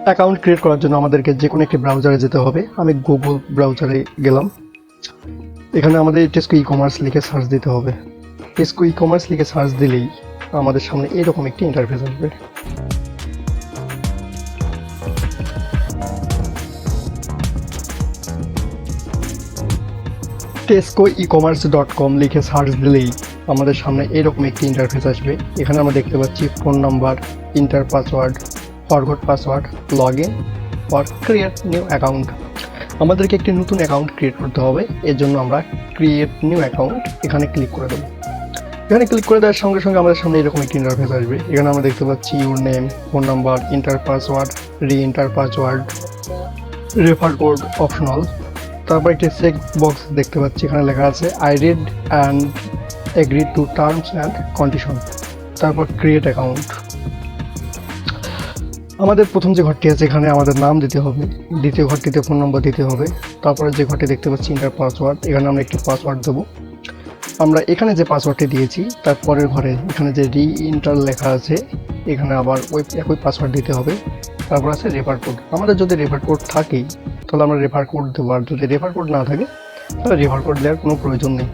Account create করার জন্য আমাদেরকে যে কোনো একটি ব্রাউজারে যেতে হবে। আমি গুগল ব্রাউজারে গেলাম। এখানে আমাদের টেস্কো ই কমার্স লিখে সার্চ দিতে হবে। টেস্কো ই কমার্স লিখে সার্চ দিলেই আমাদের সামনে এরকম একটি ইন্টারফেস আসবে। account.Tesco-ecommerce.New লিখে সার্চ দিলেই আমাদের সামনে এরকম একটি ইন্টারফেস আসবে। এখানে আমরা দেখতে পাচ্ছি phone number, enter password, forgot password, log in for create new account. আমাদেরকে একটি নতুন অ্যাকাউন্ট ক্রিয়েট করতে হবে। এর জন্য আমরা ক্রিয়েট নিউ অ্যাকাউন্ট এখানে ক্লিক করে দেবো। এখানে ক্লিক করে দেওয়ার সঙ্গে সঙ্গে আমাদের সামনে এরকম একটি ইন্টারফেস আসবে। এখানে আমরা দেখতে পাচ্ছি your name, phone number, enter password, reenter password, refer code optional. তারপর একটি চেক বক্স দেখতে পাচ্ছি, এখানে লেখা আছে I read and agree to terms and condition. তারপর ক্রিয়েট অ্যাকাউন্ট। আমাদের প্রথম যে ঘরটি আছে এখানে আমাদের নাম দিতে হবে, দ্বিতীয় ঘরটিতে ফোন নম্বর দিতে হবে। তারপরে যে ঘরটি দেখতে পাচ্ছি ইন্টার পাসওয়ার্ড, এখানে আমরা একটি পাসওয়ার্ড দেবো। আমরা এখানে যে পাসওয়ার্ডটি দিয়েছি তার পরের ঘরে এখানে যে রি-ইন্টার লেখা আছে এখানে আবার ওই একই পাসওয়ার্ড দিতে হবে। তারপর আছে রেফার কোড। আমাদের যদি রেফার কোড থাকে তাহলে আমরা রেফার কোড দেবো, আর যদি রেফার কোড না থাকে তাহলে রেফার কোড দেওয়ার কোনো প্রয়োজন নেই।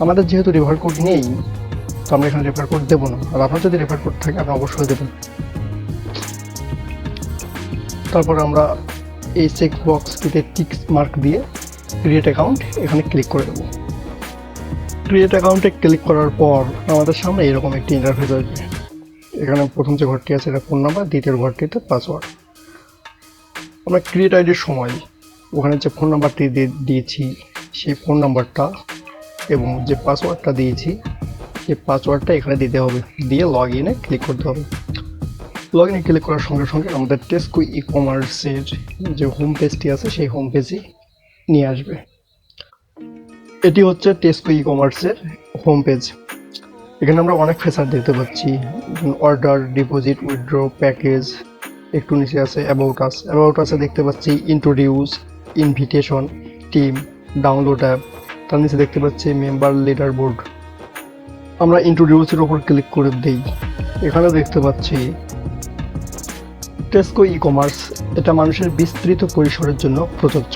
আমাদের যেহেতু রেফার কোড নেই তো আমরা এখানে রেফার কোড দেবো না, আর আপনার যদি রেফার কোড থাকে আপনি অবশ্যই দেবেন। তারপর আমরা এই চেক বক্সটিতে টিক মার্ক দিয়ে ক্রিয়েট অ্যাকাউন্ট এখানে ক্লিক করে দেবো। ক্রিয়েট অ্যাকাউন্টে ক্লিক করার পর আমাদের সামনে এরকম একটি ইন্টারফেস আসবে। এখানে প্রথম যে ঘরটি আছে এটা ফোন নাম্বার, দ্বিতীয় ঘরটিতে পাসওয়ার্ড। আমরা ক্রিয়েট আইডির সময় ওখানে যে ফোন নাম্বারটি দিয়েছি সেই ফোন নাম্বারটা এবং যে পাসওয়ার্ডটা দিয়েছি সেই পাসওয়ার্ডটা এখানে দিতে হবে, দিয়ে লগ ইনে ক্লিক করতে হবে। লগ ইনে ক্লিক করার সঙ্গে সঙ্গে আমাদের টেস্কো ই কমার্সের যে হোম পেজটি আছে সেই হোম পেজে নিয়ে আসবে। এটি হচ্ছে টেস্কো ই কমার্সের হোম পেজ। এখানে আমরা অনেক ফিচার দেখতে পাচ্ছি, অর্ডার, ডিপোজিট, উইথড্র, প্যাকেজ। একটু নিচে আছে অ্যাবাউট আস। অ্যাবাউট আসে দেখতে পাচ্ছি introduce, invitation, team, download app. তার নিচে দেখতে পাচ্ছি মেম্বার লিডার বোর্ড। আমরা ইন্ট্রোডিউসের ওপর ক্লিক করে দিই। এখানে দেখতে পাচ্ছি টেস্কো ই কমার্স, এটা মানুষের বিস্তৃত পরিসরের জন্য প্রযোজ্য।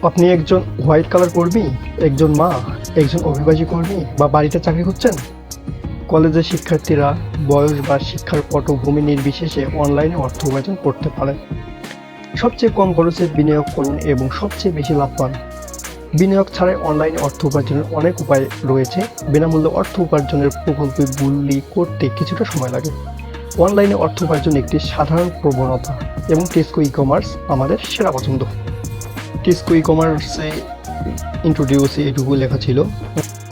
আপনি একজন হোয়াইট কালার কর্মী, একজন মা, একজন অভিবাসী কর্মী বা বাড়িতে চাকরি করছেন, কলেজের শিক্ষার্থীরা বয়স বা শিক্ষার পটভূমি নির্বিশেষে অনলাইনে অর্থ উপার্জন করতে পারেন। সবচেয়ে কম খরচে বিনিয়োগ করুন এবং সবচেয়ে বেশি লাভ পান। বিনিয়োগ ছাড়াই অনলাইনে অর্থ উপার্জনের অনেক উপায় রয়েছে। বিনামূল্যে অর্থ উপার্জনের প্রকল্পগুলি করতে কিছুটা সময় লাগে। অনলাইনে অর্থ উপার্জন একটি সাধারণ প্রবণতা এবং টেস্কো ই কমার্স আমাদের সেরা পছন্দ। টেস্কো ই কমার্সে ইন্ট্রোডিউসে এটুকু লেখা ছিল।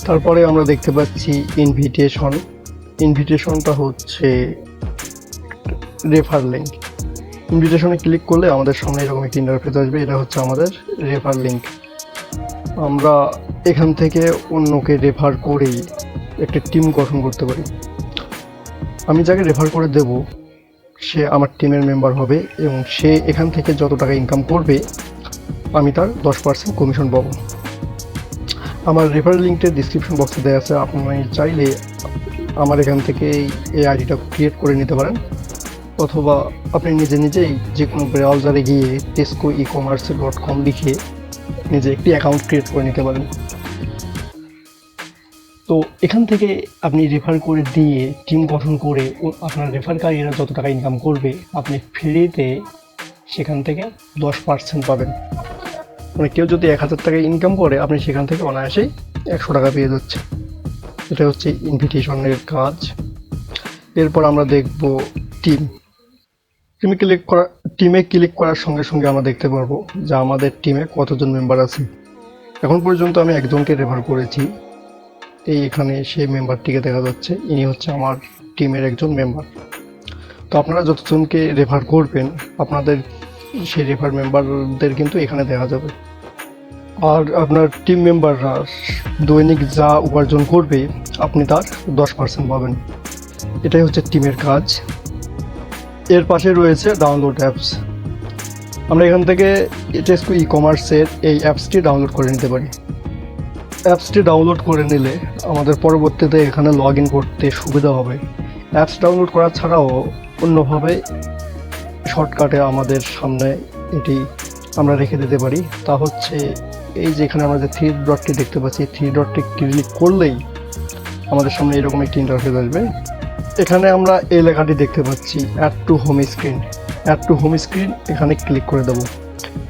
তারপরে আমরা দেখতে পাচ্ছি ইনভিটেশন। ইনভিটেশনটা হচ্ছে রেফার লিঙ্ক। ইনভিটেশনে ক্লিক করলে আমাদের সামনে এরকম একটি ইন্টারফেস আসবে। এটা হচ্ছে আমাদের রেফার লিঙ্ক। আমরা এখান থেকে অন্যকে রেফার করেই একটা টিম গঠন করতে পারি। আমি যাকে রেফার করে দেব সে আমার টিমের মেম্বার হবে এবং সে এখান থেকে যত টাকা ইনকাম করবে আমি তার 10% কমিশন পাবো। আমার রেফার লিঙ্কটা ডিসক্রিপশন বক্সে দেওয়া আছে। আপনি চাইলে আমার এখান থেকে এই আইডিটা ক্রিয়েট করে নিতে পারেন, অথবা আপনি নিজেই যে কোনো ব্রাউজারে গিয়ে টেস্কো-ecommerce.New লিখে নিজে একটি অ্যাকাউন্ট ক্রিয়েট করে নিতে পারেন। তো এখান থেকে আপনি রেফার করে দিয়ে টিম গঠন করে আপনার রেফারকারীরা যত টাকা ইনকাম করবে আপনি ফ্রিতে সেখান থেকে 10% পাবেন। মানে কেউ যদি 1000 টাকা ইনকাম করে আপনি সেখান থেকে অনায়াসেই 100 টাকা পেয়ে যাচ্ছে। এটা হচ্ছে ইনভিটেশনের কাজ। এরপর আমরা দেখব টিম। টিমে ক্লিক করার সঙ্গে সঙ্গে আমরা দেখতে পারবো যে আমাদের টিমে কতজন মেম্বার আছে। এখন পর্যন্ত আমি একজনকে রেফার করেছি, এখানে সেই মেম্বারটিকে দেখা যাচ্ছে, ইনি হচ্ছে আমার টিমের একজন মেম্বার। তো আপনারা যতজনকে রেফার করবেন আপনাদের সেই রেফার মেম্বারদের কিন্তু এখানে দেখা যাবে। আর আপনার টিম মেম্বাররা দৈনিক যা উপার্জন করবে আপনি তার 10% পাবেন। এটাই হচ্ছে টিমের কাজ। এর পাশে রয়েছে ডাউনলোড অ্যাপস। আমরা এখান থেকে টেস্কো ই কমার্সের এই অ্যাপসটি ডাউনলোড করে নিতে পারি। অ্যাপসটি ডাউনলোড করে নিলে আমাদের পরবর্তীতে এখানে লগ ইন করতে সুবিধা হবে। অ্যাপস ডাউনলোড করা ছাড়াও অন্যভাবে শর্টকাটে আমাদের সামনে এটি আমরা রেখে দিতে পারি। তা হচ্ছে এই যে এখানে আমরা যে থ্রি ডটটি দেখতে পাচ্ছি, থ্রি ডটটি ক্লিক করলেই আমাদের সামনে এরকম একটি ইন্টারফেস আসবে। এখানে আমরা এই লেখাটি দেখতে পাচ্ছি add to home screen. Add to home screen এখানে ক্লিক করে দেবো।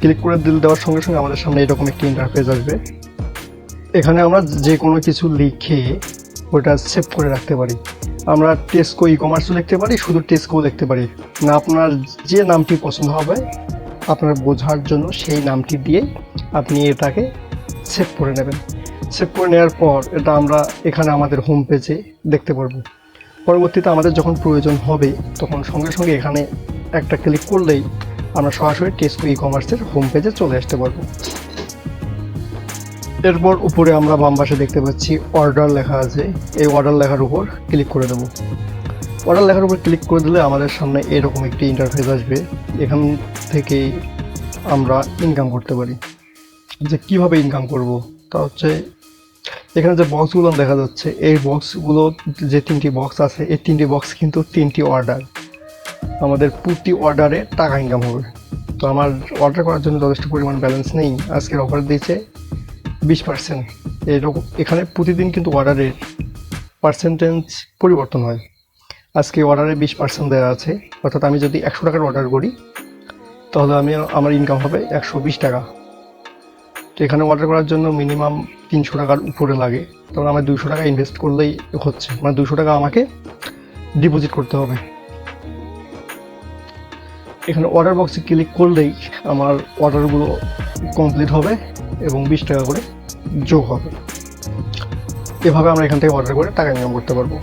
ক্লিক করে দেওয়ার সঙ্গে সঙ্গে আমাদের সামনে এরকম একটি ইন্টারফেস আসবে। এখানে আমরা যে কোনো কিছু লিখে ওটা সেভ করে রাখতে পারি। আমরা টেস্কো ই কমার্সও লিখতে পারি, শুধু টেস্কোও লিখতে পারি না, আপনার যে নামটি পছন্দ হবে আপনার বোঝার জন্য সেই নামটি দিয়ে আপনি এটাকে সেভ করে নেবেন। সেভ করে নেওয়ার পর এটা আমরা এখানে আমাদের হোম পেজে দেখতে পারবো। পরবর্তীতে আমাদের যখন প্রয়োজন হবে তখন সঙ্গে সঙ্গে এখানে একটা ক্লিক করলেই আমরা সরাসরি টেস্কো ই কমার্সের হোম পেজে চলে আসতে পারবো। এরপর উপরে আমরা বাম পাশে দেখতে পাচ্ছি অর্ডার লেখা আছে। এই অর্ডার লেখার উপর ক্লিক করে দেবো। অর্ডার লেখার উপর ক্লিক করে দিলে আমাদের সামনে এরকম একটি ইন্টারফেস আসবে। এখান থেকে আমরা ইনকাম করতে পারি। যে কীভাবে ইনকাম করব তা হচ্ছে এখানে যে বক্সগুলো দেখা যাচ্ছে, এই বক্সগুলো যে তিনটি বক্স আছে, এই তিনটি বক্স কিন্তু তিনটি অর্ডার। আমাদের প্রতি অর্ডারে টাকা ইনকাম হবে। তো আমার অর্ডার করার জন্য যথেষ্ট পরিমাণ ব্যালেন্স নেই। আজকের অফার দিয়েছে 20%। এরকম এখানে প্রতিদিন কিন্তু অর্ডারের পার্সেন্টেজ পরিবর্তন হয়। আজকে অর্ডারে 20% দেওয়া আছে, অর্থাৎ আমি যদি 100 টাকার অর্ডার করি তাহলে আমার ইনকাম হবে 120 টাকা। তো এখানে অর্ডার করার জন্য মিনিমাম 300 টাকার উপরে লাগে। তখন আমার 200 টাকা ইনভেস্ট করলেই হচ্ছে, মানে 200 টাকা আমাকে ডিপোজিট করতে হবে। এখানে অর্ডার বক্সে ক্লিক করলেই আমার অর্ডারগুলো কমপ্লিট হবে এবং 20 টাকা করে যোগ হবে। এভাবে আমরা এখান থেকে অর্ডার করে টাকা ইনকাম করতে পারবো।